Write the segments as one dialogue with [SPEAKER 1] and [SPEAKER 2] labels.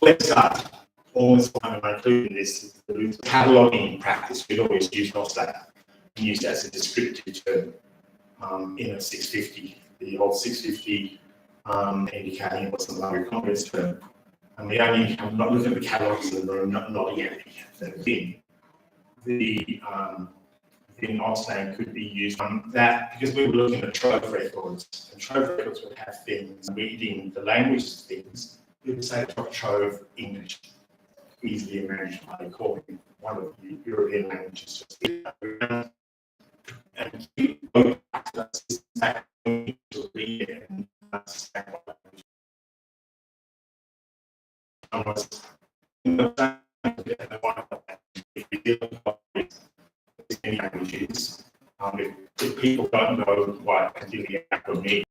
[SPEAKER 1] let's start. Almost kind of including this, the cataloguing practice. We'd always use that, used as a descriptive term in a 650, the old 650 indicating what's the Library of Congress term. And we only have not looked at the catalogues in the room, not yet. The odds name could be used on that because we were looking at trove records, and trove records would have things reading the language of things. We would say trove English, easily managed by calling one of the European languages. And keep going back to that system to read it and understand what languages. If people don't know what continuing acronym means,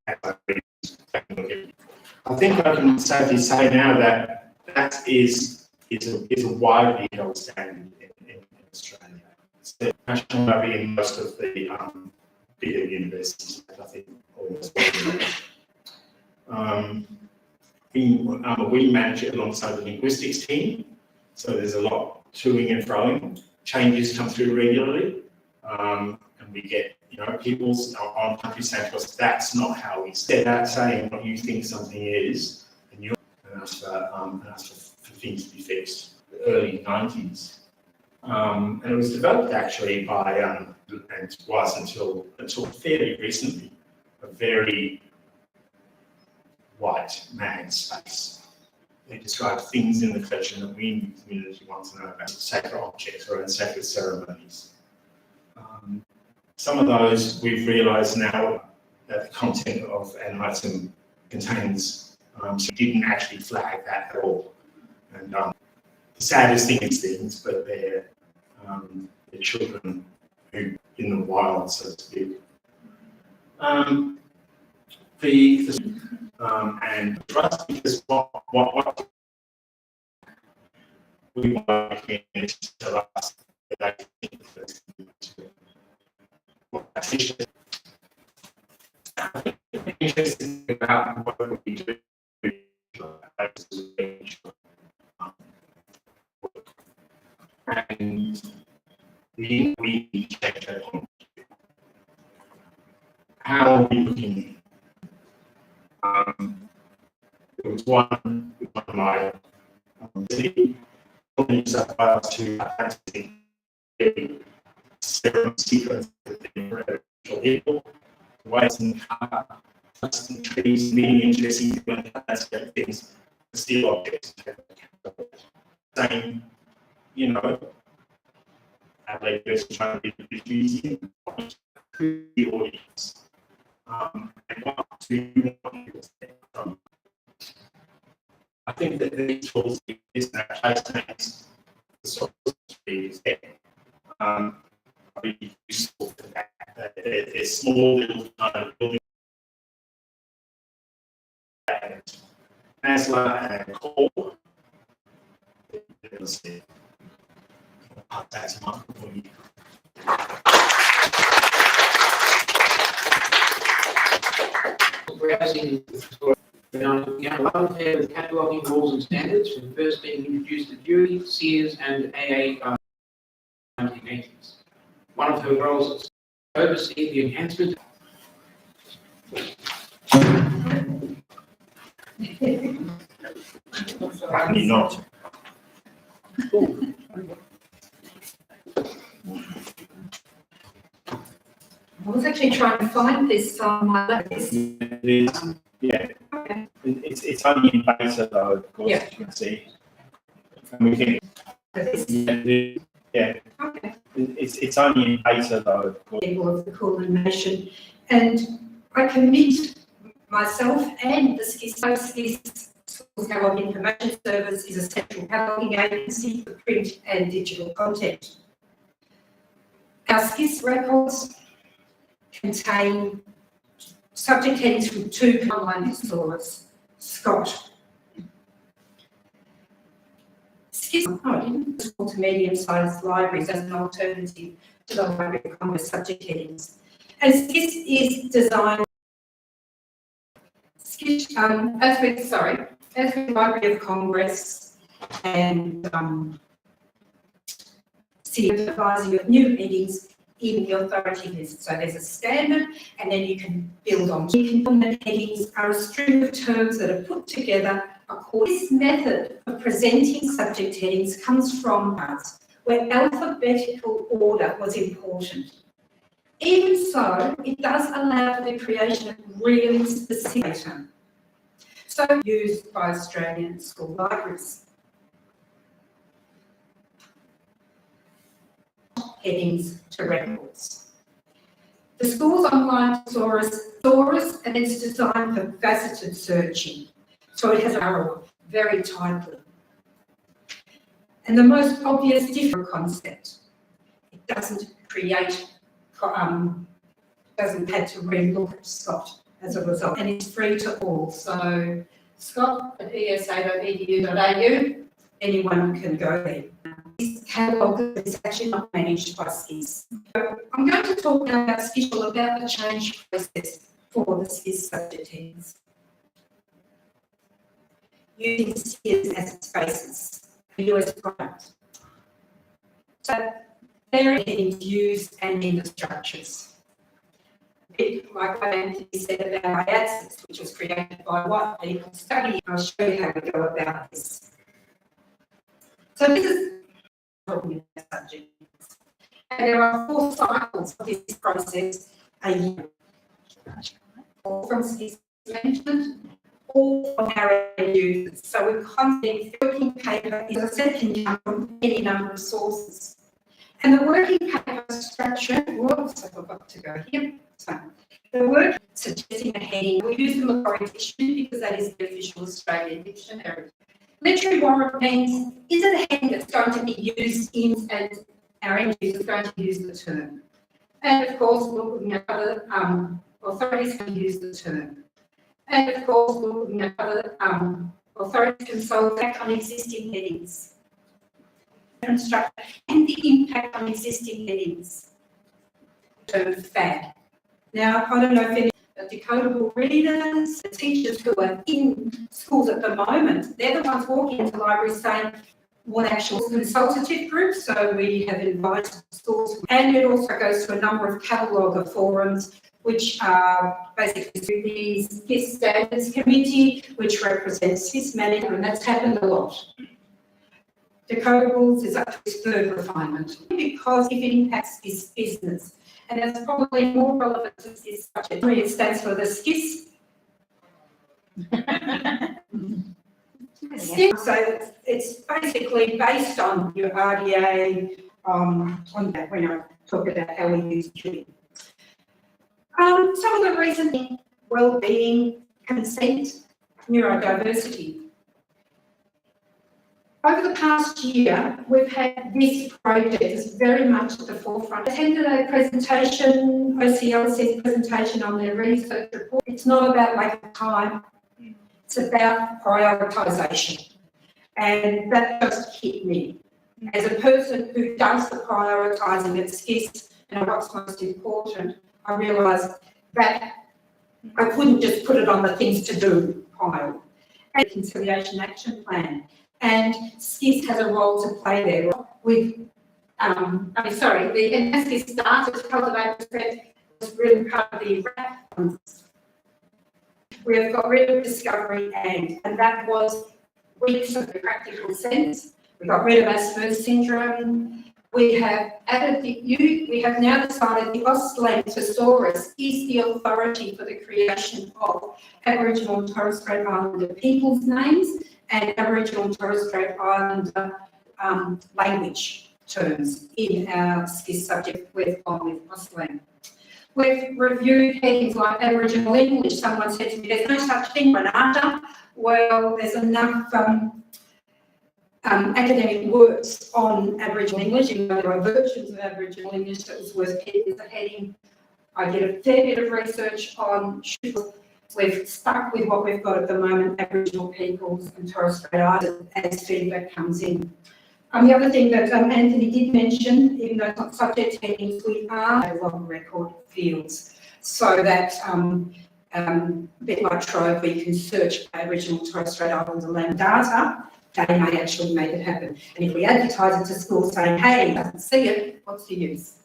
[SPEAKER 1] I think I can safely say now that that is a widely held standard in Australia. It's the national library in most of the bigger universities, I think, almost we manage it alongside the linguistics team, so there's a lot toing and froing. Changes come through regularly, and we get people on country saying to us, "That's not how we say that." Saying what you think something is, and you ask for things to be fixed. The early 90s, and it was developed actually by and was until fairly recently a very white man's space. They describe things in the collection that we in the community want to know about, sacred objects or in sacred ceremonies. Some of those we've realised now that the content of an item contains, so didn't actually flag that at all. And the saddest thing is things, but they're children who in the wild, so to speak. And trust, because what we want to tell us that interesting about what we do and we check that on. How are we looking? There was one of my companies that allowed to actually serum sequence of people, whites and custom trees, meaning interesting things, steel objects. Saying, Adelaide person trying to be confusing the audience. And what to I think that these tools exist in our place names, the source is there. Are useful for that. They're small little kind of building. Asla and Core. That's for you.
[SPEAKER 2] Browsing one pair of cataloguing rules and standards from first being introduced at Dewey, Sears, and AA in the 1980s. One of her roles is to oversee the enhancement.
[SPEAKER 1] Apparently not.
[SPEAKER 3] I was actually trying to find this on my list.
[SPEAKER 1] Yeah.
[SPEAKER 3] Okay.
[SPEAKER 1] It's only in beta though, of course,
[SPEAKER 3] Yeah.
[SPEAKER 1] as you can see. And we think, yeah.
[SPEAKER 3] Okay.
[SPEAKER 1] It's only in beta though, of course.
[SPEAKER 3] Of the coordination, and I commit myself and the SCIS Schools Catalogue Information Service is a central cataloguing agency for print and digital content. Our SCIS records contain subject headings from two online historians, Scott. SCIS small to medium-sized libraries as an alternative to the Library of Congress subject headings. And SCIS is designed as with Library of Congress, and devising of new headings in the authority list. So there's a standard, and then you can build on. Implement headings are a string of terms that are put together. This method of presenting subject headings comes from us, where alphabetical order was important. Even so, it does allow for the creation of really specific data, so used by Australian school libraries. Headings to records. The school's online thesaurus, and it's designed for faceted searching, so it has a arrow very tightly. And the most obvious different concept, it doesn't create, doesn't have to relook at Scott as a result, and it's free to all. So Scott at esa.edu.au, anyone can go there. This catalogue is actually not managed by SCIS. So I'm going to talk now about SCIS, about the change process for the SCIS subject headings. Using SCIS as its basis, a US product. So there are headings used and in the structures. A bit like what Anthony said about IATSIS, which was created by white people study. I'll show you how we go about this. So this is talking about subjects. And there are 4 cycles of this process a year. All from SCIS management, all from our users. So we're constantly working paper is a set can come from any number of sources. And the working paper structure, whoops, I forgot to go here. So the work suggesting a heading, we use the Macquarie Dictionary because that is the official Australian dictionary. Literary warrant means, is it a heading that's going to be used in, and our end user is going to use the term? And of course, we're looking at other authorities can use the term. And of course, we're looking at other authorities consult back on existing headings. And the impact on existing headings. Term FAD. Now, I don't know if any decodable readers, the teachers who are in schools at the moment, they're the ones walking into libraries saying what actual consultative groups, so we have invited schools, and it also goes to a number of catalogue of forums, which are basically the SCIS Standards Committee, which represents SCIS management, and that's happened a lot. Decodables is up to its 3rd refinement, because if it impacts this business, and that's probably more relevant to this subject. It stands for the SCIS. So it's basically based on your RDA, on that when I talk about how we use tuning. Some of the reasoning, well-being, consent, neurodiversity. Over the past year, we've had this project is very much at the forefront. I attended a presentation, OCLC's presentation on their research report. It's not about making time, it's about prioritisation. And that just hit me. As a person who does the prioritising at SCIS and what's most important, I realised that I couldn't just put it on the things to do pile. And Conciliation Action Plan. And SCIS has a role to play there with, the SCIS started to cultivate respect was really part of the RAP funds. We have got rid of discovery and that was weeks of the practical sense. We got rid of Asperger's syndrome. We have added we have now decided the Australian Thesaurus is the authority for the creation of Aboriginal and Torres Strait Islander people's names and Aboriginal and Torres Strait Islander language terms in our SCIS subject we've gone with Australian. We've reviewed headings like Aboriginal English. Someone said to me, there's no such thing, Renata. Well, there's enough academic works on Aboriginal English, even though there are versions of Aboriginal English that was worth picking as a heading. I did a fair bit of research on, we've stuck with what we've got at the moment, Aboriginal peoples and Torres Strait Islanders as feedback comes in. The other thing that Anthony did mention, even though it's not subject headings, we are long record fields, so that a bit like Trove, we can search Aboriginal Torres Strait Islander land data, they may actually make it happen. And if we advertise it to schools saying, hey, he doesn't see it, what's the use?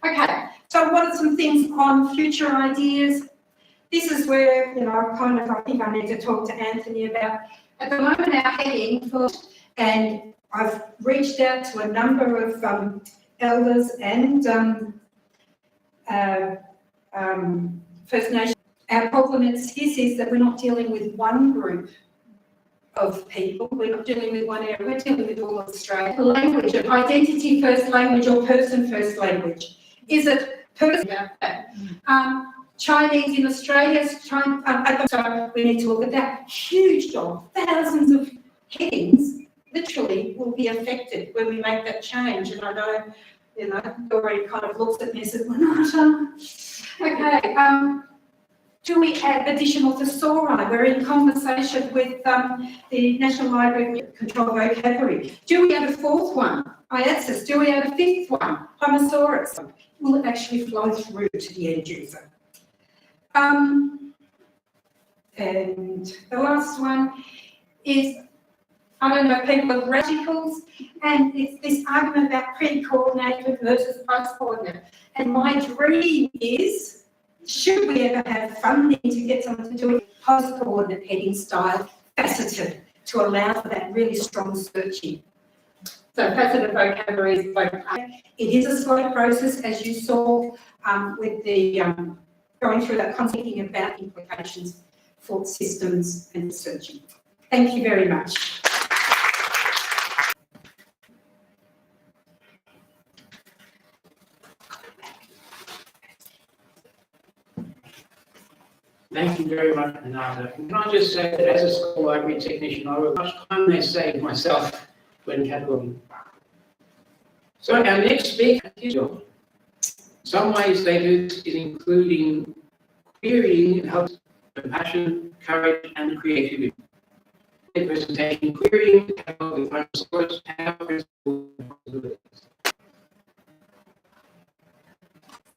[SPEAKER 3] Okay, so what are some things on future ideas? This is where, I think I need to talk to Anthony about, at the moment, our heading, and I've reached out to a number of elders and First Nations. Our problem at SCIS is that we're not dealing with one group of people, we're not dealing with one area, we're dealing with all of Australia. Language, identity first language or person first language. Is it person? Chinese in Australia, so we need to look at that. Huge job, thousands of headings literally will be affected when we make that change. And I know, Dory kind of looks at me and says, we're not, okay. Do we add additional thesauri? We're in conversation with the National Library to control vocabulary. Do we add a fourth one? IATSIS. Do we add a fifth one? Homosaurus. Will it actually flow through to the end user? And the last one is, I don't know, people are radicals, and it's this argument about pre-coordinated versus post-coordinated. And my dream is, should we ever have funding to get someone to do it post-coordinate heading style, faceted, to allow for that really strong searching. So faceted vocabulary is like, it is a slow process, as you saw with the going through that concept, thinking about implications for systems and searching. Thank you very much.
[SPEAKER 2] Thank you very much, Renata. Can I just say that as a school library technician, I was much time I saved myself when cataloguing. So our next speaker is John. Some ways they do this is including querying and helps compassion, courage, and creativity. The presentation querying, cataloging, and source, have responsibilities.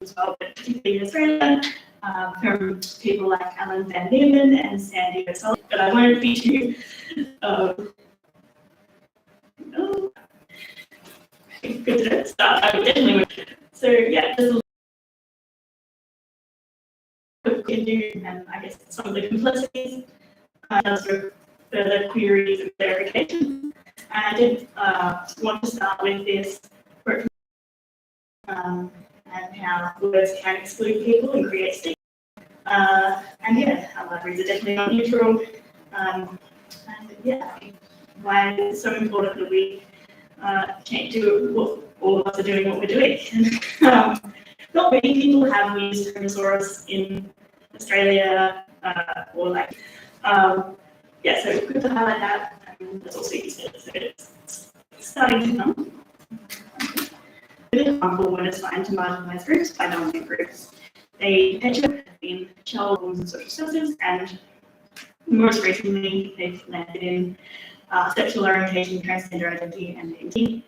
[SPEAKER 4] As well, but particularly in Australia, from people like Alan Van Nieman and Sandy O'Sullivan, but I won't be too good to start. I would definitely would. So yeah, there's a lot we can do, and I guess some of the complexities for further queries and clarification. And I did want to start with this and how words can exclude people and create stigma. And yeah, our libraries are definitely not neutral. And yeah, why it's so important that we can't do what all of us are doing what we're doing. Not many people have used Homosaurus in Australia or like, yeah, so good to highlight that. And that's also used it, so it's starting to come. It is harmful when it's assigned to marginalised groups by dominant groups. They perpetuate in child norms and social services, and most recently they've landed in sexual orientation, transgender identity,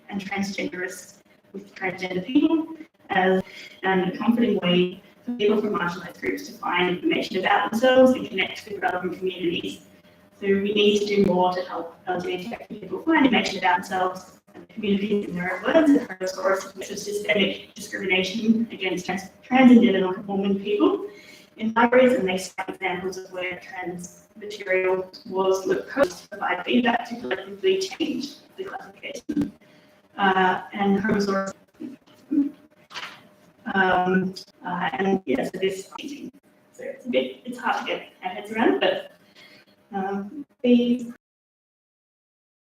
[SPEAKER 4] and transgenderists with transgender people as a comforting way for people from marginalised groups to find information about themselves and connect with relevant communities. So we need to do more to help LGBTQ people find information about themselves and communities in their own words, and Homosaurus, which is systemic discrimination against trans and non-conforming people in libraries, and they cite examples of where trans material was proposed to provide feedback to collectively change the classification. And Homosaurus, and yeah, so this changing. So it's hard to get our heads around, but these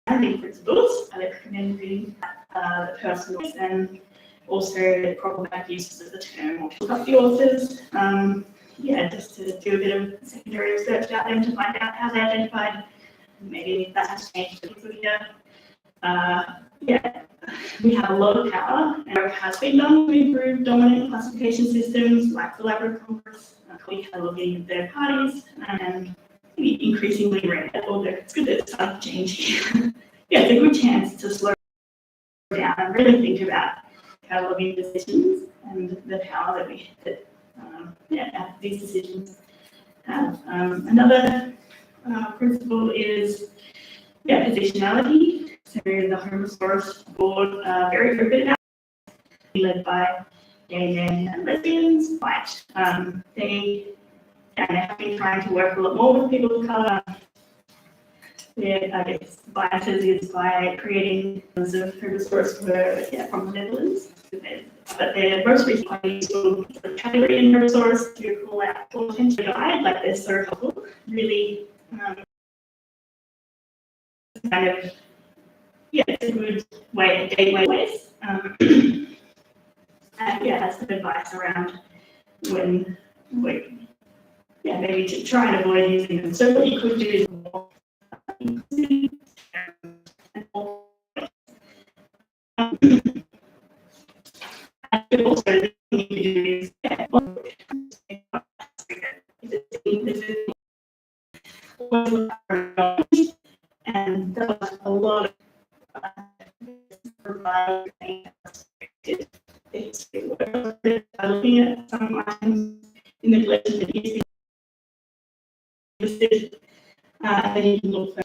[SPEAKER 4] principles are recommending the personal and also problematic uses of the term or look up the authors. Yeah, just to do a bit of secondary research about them to find out how they identified. Maybe that has changed a little here. Yeah, we have a lot of power, and work has been done to improve dominant classification systems like the Labrador Congress, cataloging third parties, and increasingly rare, although it's good that it's starting to change here. Yeah, it's a good chance to slow down and really think about cataloging decisions and the power that these decisions have. Another principle is positionality. the Homosaurus board, very open about, led by gay men and lesbians, white. They have been trying to work a lot more with people of colour. Their, I guess, biases is by creating tons of Homosaurus were from the Netherlands. But their most recent useful category in Homosaurus to call out potential guide, like they're so helpful, really kind of, yeah, it's a good way, gateway ways. And yeah, has some advice around when, yeah, maybe to try and avoid using them. So what you could do is more inclusive and more. And also the thing you do is, yeah, and there was a lot of looking at some items in the collection that you listed, and you can look for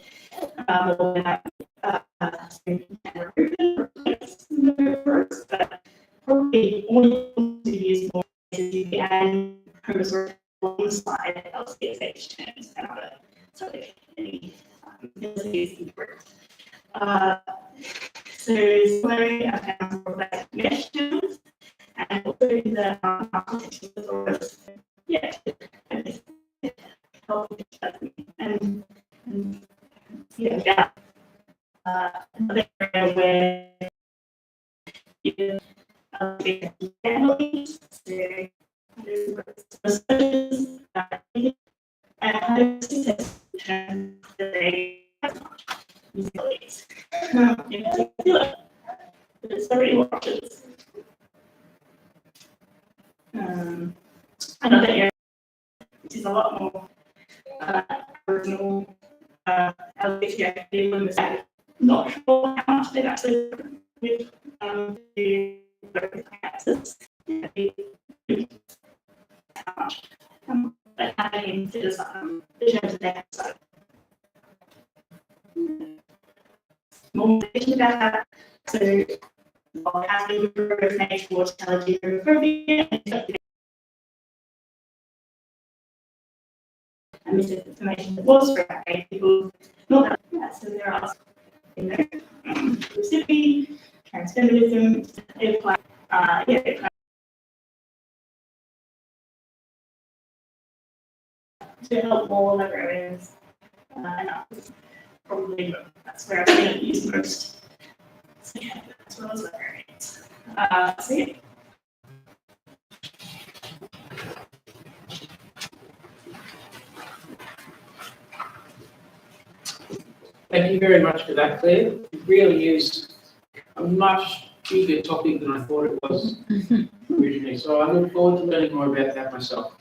[SPEAKER 4] more than but probably only to use more you can Homosaurus alongside LCSH terms and other so any so slowly I found more like mesh terms and also the architecture was yeah and yeah another area where you families and success terms that they use. There's several options. Another area which is a lot more original LGBTQ not sure how much they've actually with the access. How much but having to the terms of their side. More information about that. So having information towards homophobia and misinformation that was for gay people, not that yeah, so there are inclusivity, transfeminism, yeah, to help more librarians and others. Probably that's where I'm going to use most. So yeah, as well as librarians. So yeah.
[SPEAKER 2] Thank you very much for that, Claire. It really is a much bigger topic than I thought it was originally. So I look forward to learning more about that myself.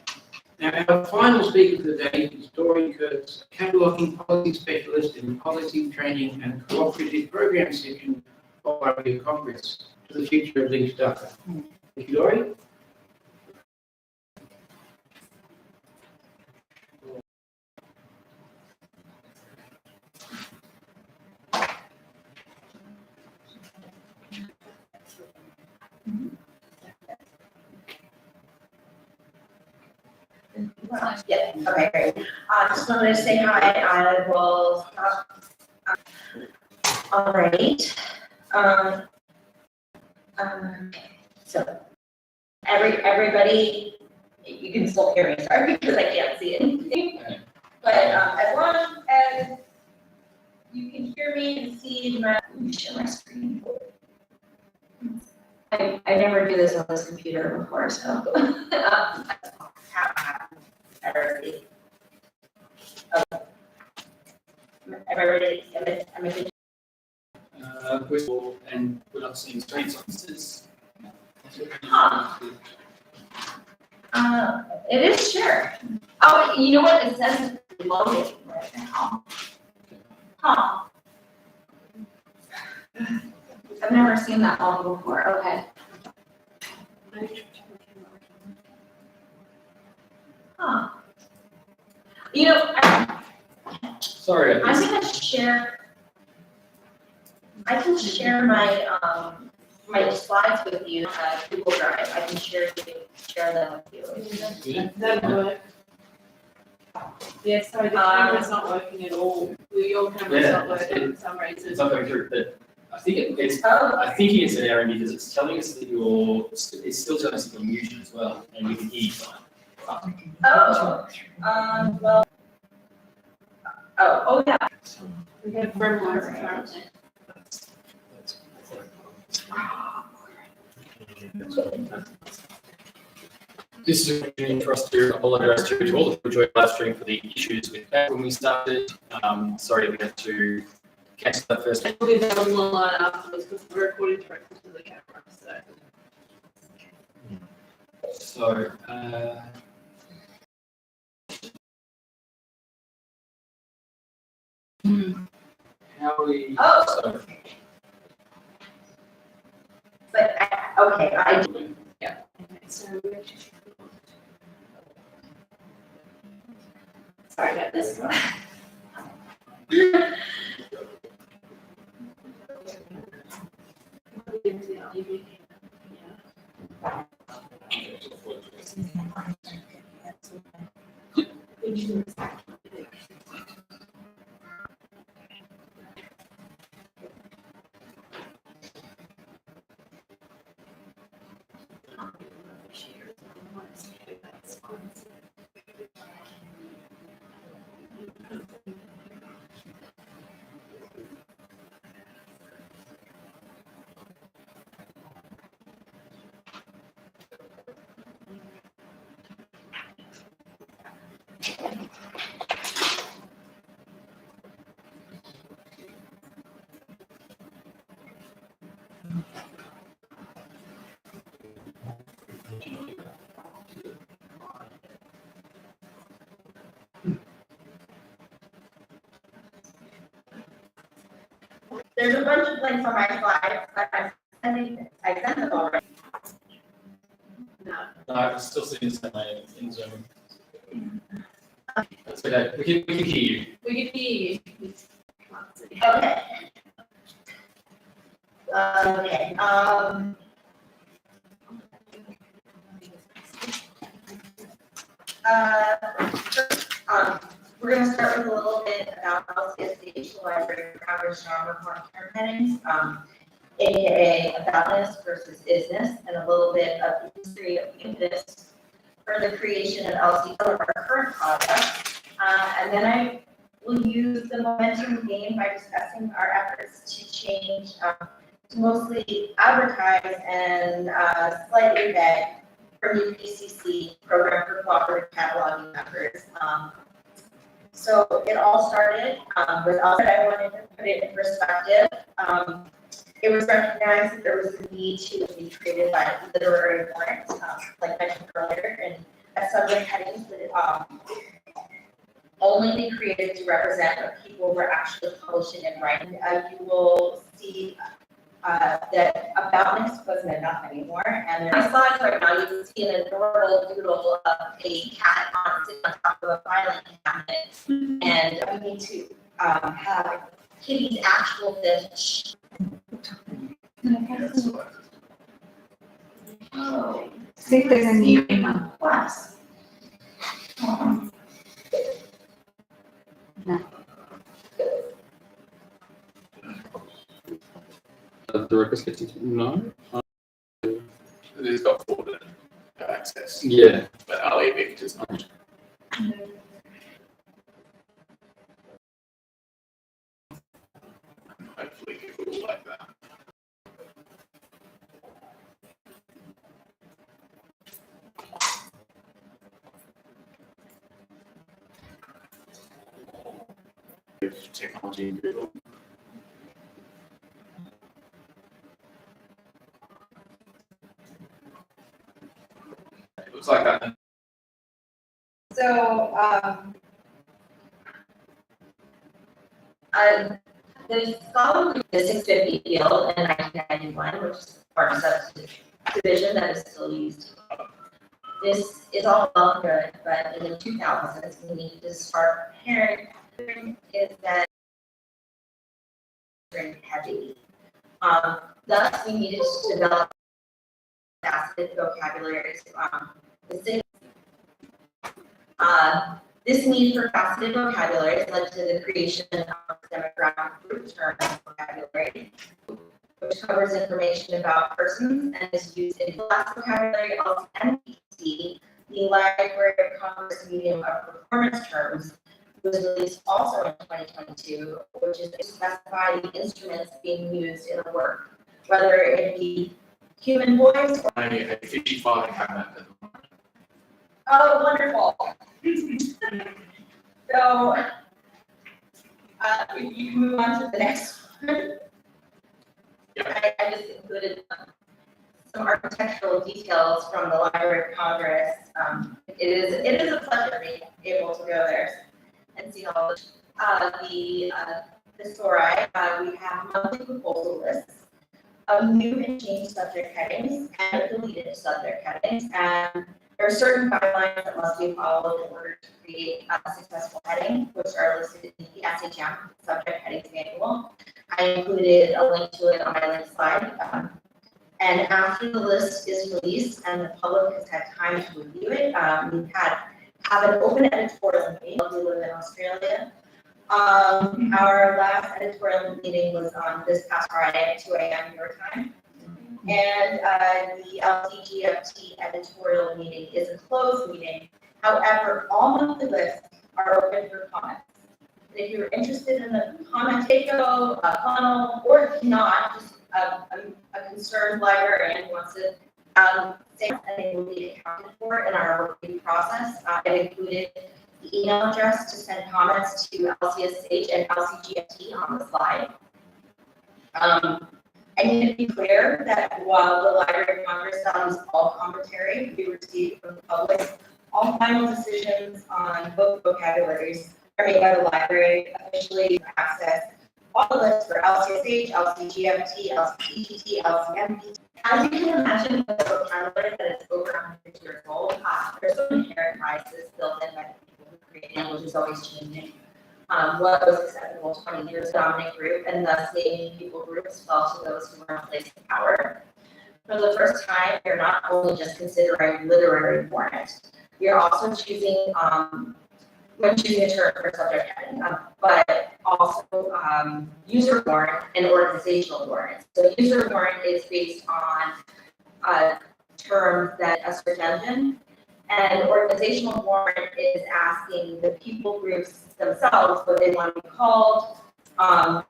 [SPEAKER 2] Now, our final speaker for the day is Doreen Kurtz, a cataloging policy specialist in the policy training and cooperative program section of Library of Congress to the future of linked data. Thank you, Doreen.
[SPEAKER 5] Yeah, okay, great. Just wanted to say hi, I will, all right. So, everybody, you can still hear me, sorry, because I can't see anything. But, as long as you can hear me and see share my screen. I never do this on this computer before, so. Everybody. Everybody,
[SPEAKER 6] and we're not seeing street officers.
[SPEAKER 5] It is sure. Oh, you know what? It says it's loading right now. Huh. I've never seen that long before. Okay. Huh. You know,
[SPEAKER 6] Sorry.
[SPEAKER 5] I'm gonna share I can share my, my slides with you, Google Drive, I can share them with you.
[SPEAKER 7] That work. Yeah, sorry, the camera's not working at all. Your camera's not working for some reason.
[SPEAKER 6] It's not going through, but I think it's,
[SPEAKER 5] Oh,
[SPEAKER 6] I think it's an error because it's telling us that you're, it's still telling us that you're muted as well, and we can hear you fine.
[SPEAKER 5] oh, well. Oh, yeah.
[SPEAKER 7] We have firmware apparently.
[SPEAKER 6] This is an opportunity for us to apologise to all the people who joined the live stream for the issues with that when we started. Sorry we had to cancel that first.
[SPEAKER 7] We'll do that on one line afterwards because we're recording directly to the camera, so.
[SPEAKER 6] So, how we?
[SPEAKER 5] Oh.
[SPEAKER 6] So,
[SPEAKER 5] But, okay, I do.
[SPEAKER 7] Okay, so we're just. Sorry about this.
[SPEAKER 5] There's a bunch of links on my slides, but I sent them already.
[SPEAKER 7] No.
[SPEAKER 6] no, I'm still seeing the same way in Zoom. That's okay. We can hear you.
[SPEAKER 7] We can hear you. Can't see.
[SPEAKER 5] Okay. Okay, we're gonna start with a little bit about LCSD, Library for Average Normal Long-Term Headings, AKA aboutness versus isness, and a little bit of the history of impetus for the creation of LCD of our current product. And then I will use the momentum gained by discussing our efforts to change, to mostly advertise and slightly beg for new PCC, Program for Cooperative Cataloging efforts. So it all started with us, but I wanted to put it in perspective. It was recognized that there was a need to be treated by literary warrants, like I mentioned earlier, and as subject headings that only be created to represent what people were actually publishing and writing. You will see that aboutness wasn't enough anymore. And in my slides right now, you can see an adorable doodle of a cat sitting on top of a filing cabinet. And we need to have Kitty's actual fish. Oh.
[SPEAKER 3] See if there's any.
[SPEAKER 5] Plus.
[SPEAKER 6] The request gets no.
[SPEAKER 8] It's got forwarded access,
[SPEAKER 6] Yeah.
[SPEAKER 8] but REVIC does not. Hopefully people will like that. Technology in Google. It looks like that.
[SPEAKER 5] So, the scholarly physics 50 field in 1991, which is part of subdivision that is still used. This is all well and good, but in the 2000s, we need to start preparing is that heavy. Thus, we needed to develop faceted vocabulary to distinguish. This need for faceted vocabulary led to the creation of demographic group term vocabulary, which covers information about persons and is used in class vocabulary, also NPT, the Library of Congress Medium of Performance terms, was released also in 2022, which is to specify the instruments being used in a work, whether it be human voice or.
[SPEAKER 8] A 55 cabinet at the moment.
[SPEAKER 5] Oh, wonderful. So, you can move on to the next one. I just included some architectural details from the Library of Congress. It is a pleasure being able to go there and see all the story. We have monthly proposal lists of new and changed subject headings and deleted subject headings, and there are certain guidelines that must be followed in order to create a successful heading, which are listed in the SHM subject headings manual. I included a link to it on my link slide. And after the list is released and the public has had time to review it, we have an open editorial meeting. We live in Australia. Our last editorial meeting was on this past Friday at 2 a.m. your time. And the LCGFT editorial meeting is a closed meeting. However, all monthly lists are open for comments. And if you're interested in the comment, take a funnel, or if not, just a concerned librarian wants to say something will be accounted for in our review process. It included the email address to send comments to LCSH and LCGFT on the slide. I need to be clear that while the Library of Congress values all commentary we receive from the public, all final decisions on both vocabularies are made by the library officially to access all the lists for LCSH, LCGFT, LCPT, LCMPT. As you can imagine, with the vocabulary that is over 100 years old, there's some inherent biases built in by the people who create it, which is always changing. What was acceptable 20 years ago, dominant group, and thus naming people groups fell to those who were in place of power. For the first time, we are not only just considering literary warrant, we are also choosing, when choosing a term for subject heading, but also user warrant and organizational warrant. So user warrant is based on terms that a search engine, and organizational warrant is asking the people groups themselves what they want to be called. Of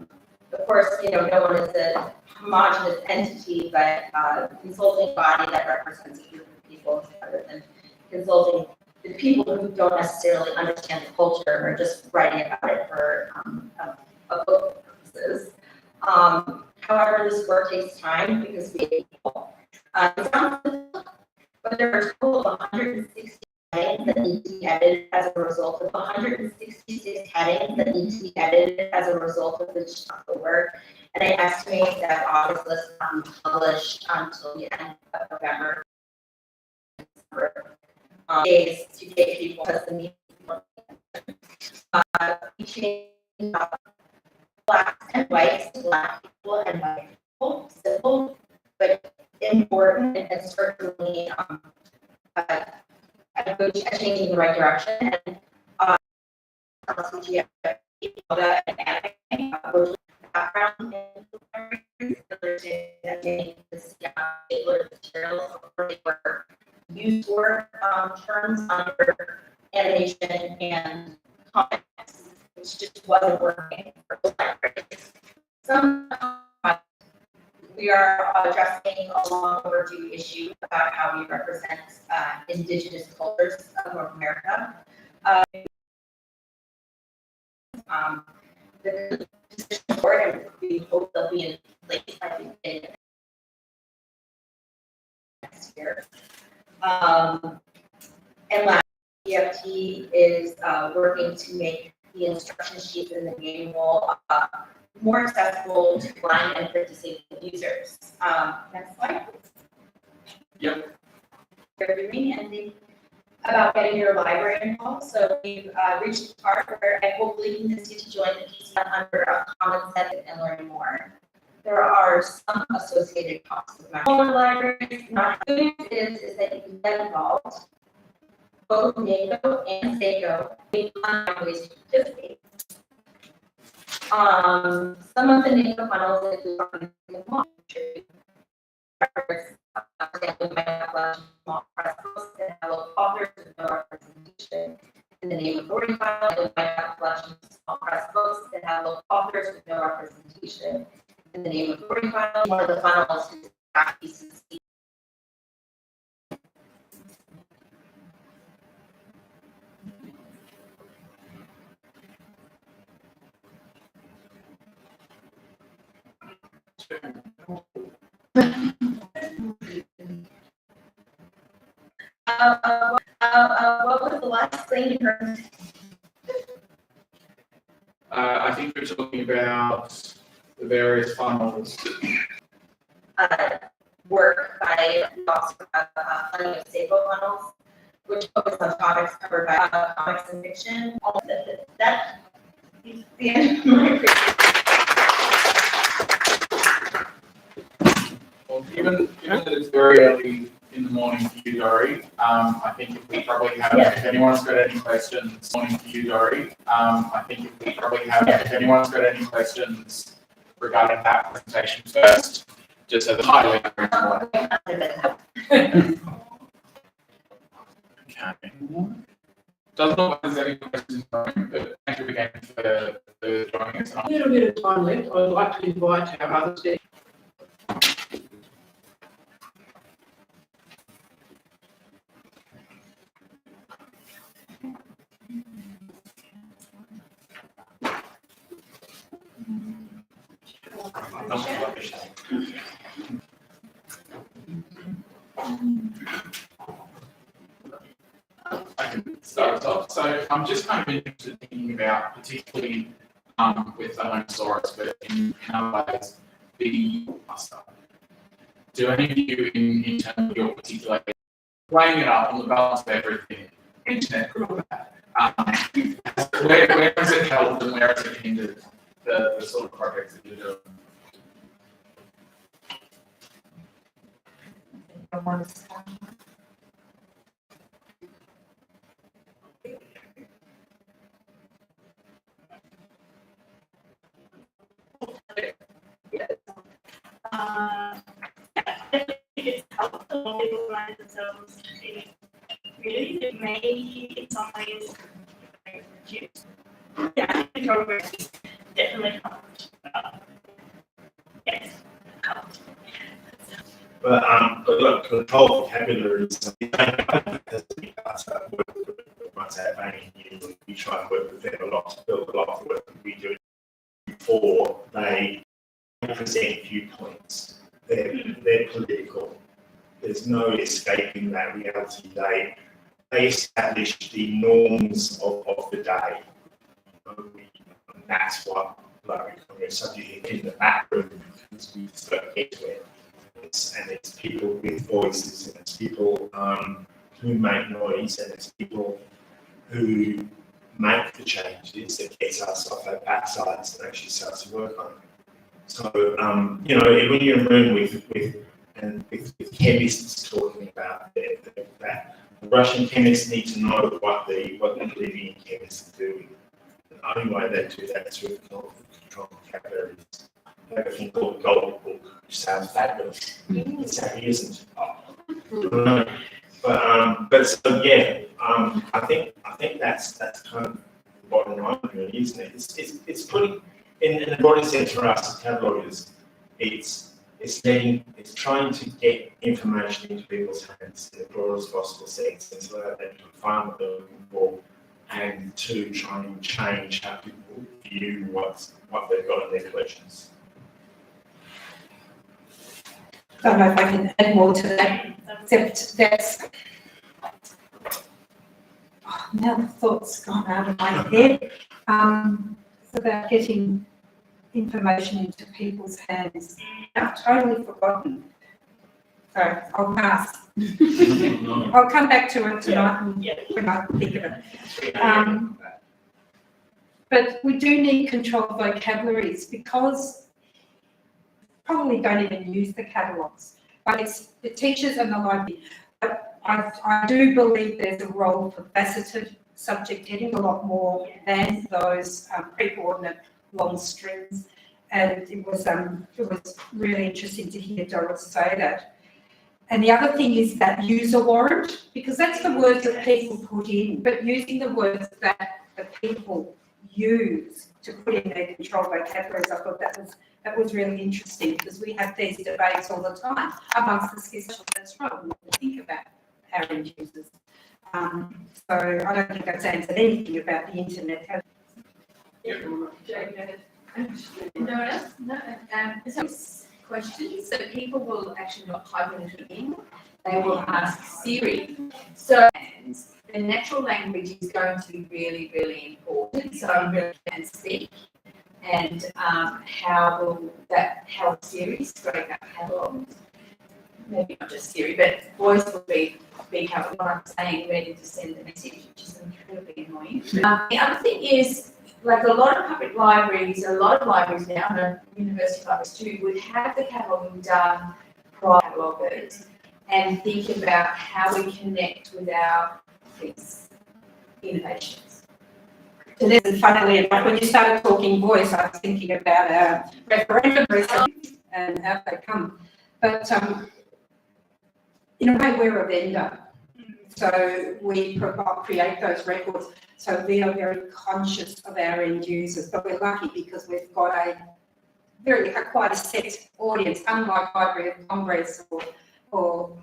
[SPEAKER 5] course, no one is a homogenous entity, but a consulting body that represents a group of people rather than consulting the people who don't necessarily understand the culture or just writing about it for a book purposes. However, this work takes time because we have people. But there are a total of 160 headings that need to be edited as a result of 166 headings that need to be edited as a result of this work. And I estimate that August list will not be published until the end of November. Days to get people as the meeting. We changed blacks and whites to black people and white people. Simple, but important, and certainly a change in the right direction. And LCGF yoga and anime, background in understanding this materials were used for terms under animation and comics, which just wasn't working for the libraries. We are addressing a long overdue issue about how we represent indigenous cultures of North America. The decision board, and we hope they'll be in place by the end of next year. And last, EFT is working to make the instruction sheets in the manual more accessible to blind and print disabled users. Next slide.
[SPEAKER 6] Yep.
[SPEAKER 5] Anything about getting your library involved. So we've reached the part where I hopefully convince you to join the PCF under a common set and learn more. there are some associated costs with smaller libraries. My good news is that you can get involved. Both NACO and SACO, we find ways to participate. Some of the NACO funnels that we are going to we might have a small press books that have authors with no representation. In the name authority file, we might have a collection of small press books that have authors with no representation. In the name authority file, one of the funnels is PCC. What was the last thing you heard?
[SPEAKER 8] I think we're talking about the various funnels.
[SPEAKER 5] Work by also funding of SACO funnels, which focus on topics covered by comics and fiction. That is the end of my presentation.
[SPEAKER 8] Well, given that it's very early in the morning for you, Dory, I think if we probably have, if anyone's got any questions, morning for you, Dory, I think if we probably have, if anyone's got any questions regarding that presentation first, just at the high level. Okay. Doesn't look like there's any questions, but thank you again for joining us.
[SPEAKER 2] A little bit of time left. I'd like to invite our other speakers.
[SPEAKER 8] I can start us off. So I'm just kind of interested in thinking about, particularly with the Homosaurus, but in other ways, do any of you in terms of your particular weighing it up on the balance of everything, internet, good or bad, where is it helped and where is it hindered the sort of projects that you're doing?
[SPEAKER 4] I think it's helpful when people find themselves in communities. It may, in some ways, reduce. Yeah, progress definitely helped. Yes, helped.
[SPEAKER 1] But look, control vocabulary is something that once I have any, we try and work with them a lot to build a lot of work that we do before they present viewpoints. They're political. There's no escaping that reality. They establish the norms of the day. And that's what like we're subject in the back room because we just don't get to it. It's people with voices, and it's people who make noise, and it's people who make the changes that gets us off our backsides and actually starts to work on it. So, you know, when you're in a room with chemists talking about that, the Russian chemists need to know what the Libyan chemists are doing. The only way they do that is with control vocabularies. Everything called Gold Book, which sounds fabulous. It sadly isn't. But so yeah, I think that's kind of the bottom line, really, isn't it? It's putting in the broader sense for us as cataloguers, it's trying to get information into people's hands in the broadest possible sense, and so that they can find what they're looking for, and to try and change how people view what they've got in their collections.
[SPEAKER 3] I don't know if I can add more to that, except that's, now the thought's gone out of my head. It's about getting information into people's hands. I've totally forgotten. So I'll pass. I'll come back to it tonight when I think of it. But we do need controlled vocabularies because probably don't even use the catalogues, but it's the teachers and the library. But I do believe there's a role for faceted subject heading a lot more than those pre-coordinate long strings. And it was really interesting to hear Doris say that. And the other thing is that user warrant, because that's the words that people put in, but using the words that the people use to put in their control vocabularies, I thought that was really interesting, because we have these debates all the time amongst the schools. That's right, we need to think about our end users. So I don't think that's answered anything about the internet.
[SPEAKER 7] No one else? No. So questions, so people will actually not type anything in, they will ask Siri. So the natural language is going to be really, really important, so I really can speak. And how Siri scrape out catalogues, maybe not just Siri, but voice will be what I'm saying, ready to send the message, which is incredibly annoying. The other thing is, like a lot of public libraries, a lot of libraries now, and university libraries too, would have the cataloguing done prior to cataloguers and think about how we connect with our innovations.
[SPEAKER 3] So this is funnily enough, when you started talking voice, I was thinking about referendum recently and how they come. But in a way, we're a vendor. So we create those records. So we are very conscious of our end users, but we're lucky because we've got quite a set audience, unlike Library of Congress or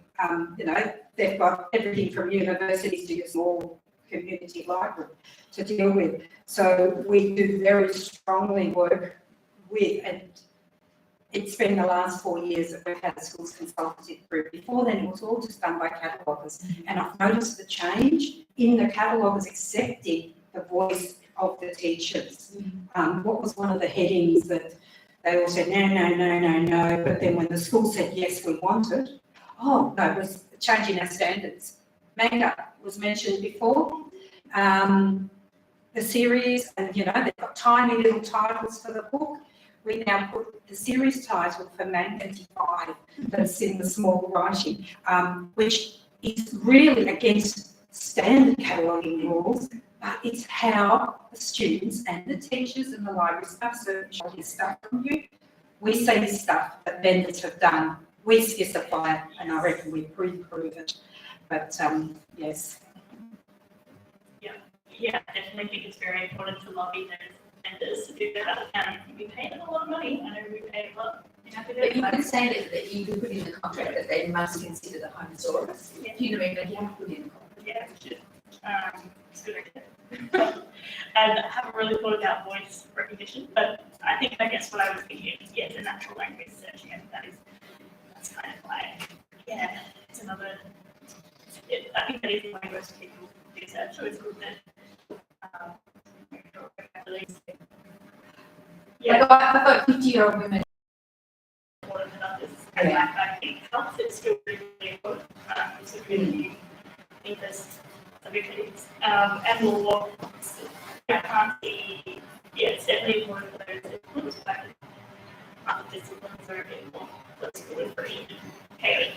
[SPEAKER 3] they've got everything from universities to your small community library to deal with. So we do very strongly work with, and it's been the last 4 years that we've had a schools consultative group. Before then, it was all just done by cataloguers. And I've noticed the change in the cataloguers accepting the voice of the teachers. What was one of the headings that they all said, no, but then when the school said, yes, we want it, it was changing our standards. Manga was mentioned before. The series, and they've got tiny little titles for the book. We now put the series title for Man 25 that's in the small writing, which is really against standard cataloguing rules, but it's how the students and the teachers and the library staff search this stuff from you. We see this stuff that vendors have done. We specify it, and I reckon we pre-prove it. But yes.
[SPEAKER 4] Yeah, definitely think it's very important to lobby those vendors to do better, and we pay them a lot of money. I know we pay a lot in
[SPEAKER 7] But you
[SPEAKER 4] academic.
[SPEAKER 7] can say that you can put in the contract that they must consider the home source. You know, you have to put in the contract.
[SPEAKER 4] Yeah, we should. It's a good idea. And I haven't really thought about voice recognition, but I guess what I was thinking is, the natural language searching, and that's kind of like, it's another, I think that is the way most people do search, so it's good that,
[SPEAKER 7] Like, I've got 50-year-old women.
[SPEAKER 4] important than others, and I think health is still really important, it's a really interest subjectives, and law, I can't see, it's definitely one of those influence factors. Disciplines are a bit more politically free, chaotic.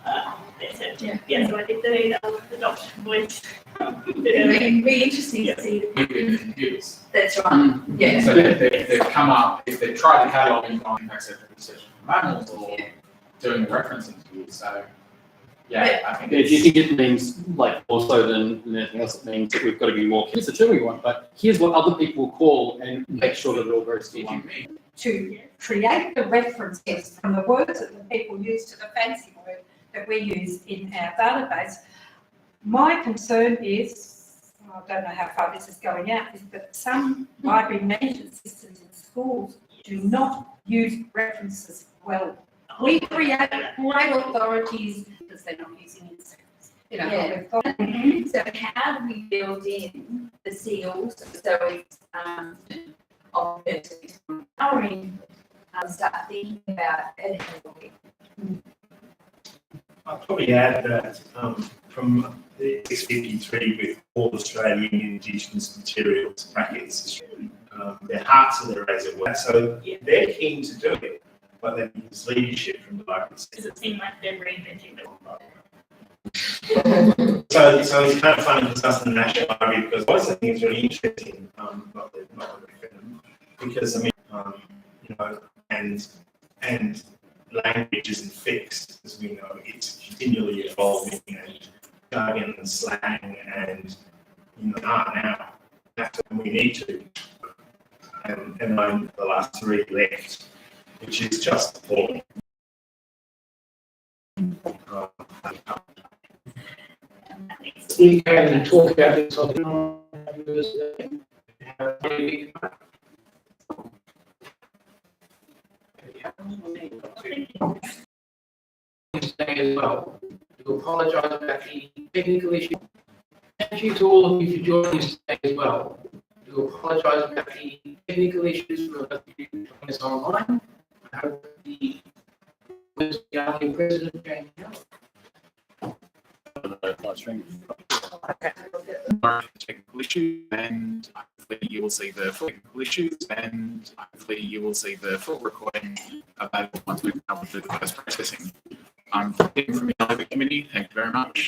[SPEAKER 4] So I think the adoption voice.
[SPEAKER 7] It'd be interesting to see.
[SPEAKER 8] Computers.
[SPEAKER 7] That's right. Yeah.
[SPEAKER 8] So they've come up, if they've tried the cataloguing on accepted research from mammals or doing the reference interviews, so I think
[SPEAKER 6] Do you think it means, like, also than anything else, it means that we've got to be more, here's the term we want, but here's what other people call and make sure that it all goes to one.
[SPEAKER 3] To create the references from the words that the people use to the fancy word that we use in our database. My concern is, I don't know how far this is going out, is that some library management systems in schools do not use references well. We create great authorities because they're not using it.
[SPEAKER 7] So how do we build in the seals so it's of empowering start thinking about it?
[SPEAKER 1] I'll probably add that from the 653 with all Australian Indigenous materials brackets, their hearts and their razor work, so they're keen to do it. but then there's leadership from the local.
[SPEAKER 4] Does it seem like they're reinventing the wheel?
[SPEAKER 1] So it's kind of funny discussing the National Library because I also think it's really interesting, not the referendum, because I mean, you know, and language isn't fixed, as we know, it's continually evolving and jargon and slang and you know, now that's when we need to. And I'm the last three left, which is just appalling.
[SPEAKER 2] We can talk about this topic on as well. To apologise about the technical issue. Thank you to all of you for joining us today as well. To apologise about the technical issues for those of you joining us online. I hope the President James
[SPEAKER 8] Technical issues, and hopefully you will see the full technical issues, and hopefully you will see the full recording available once we've come through the post processing. I'm from the Committee. Thank you very much.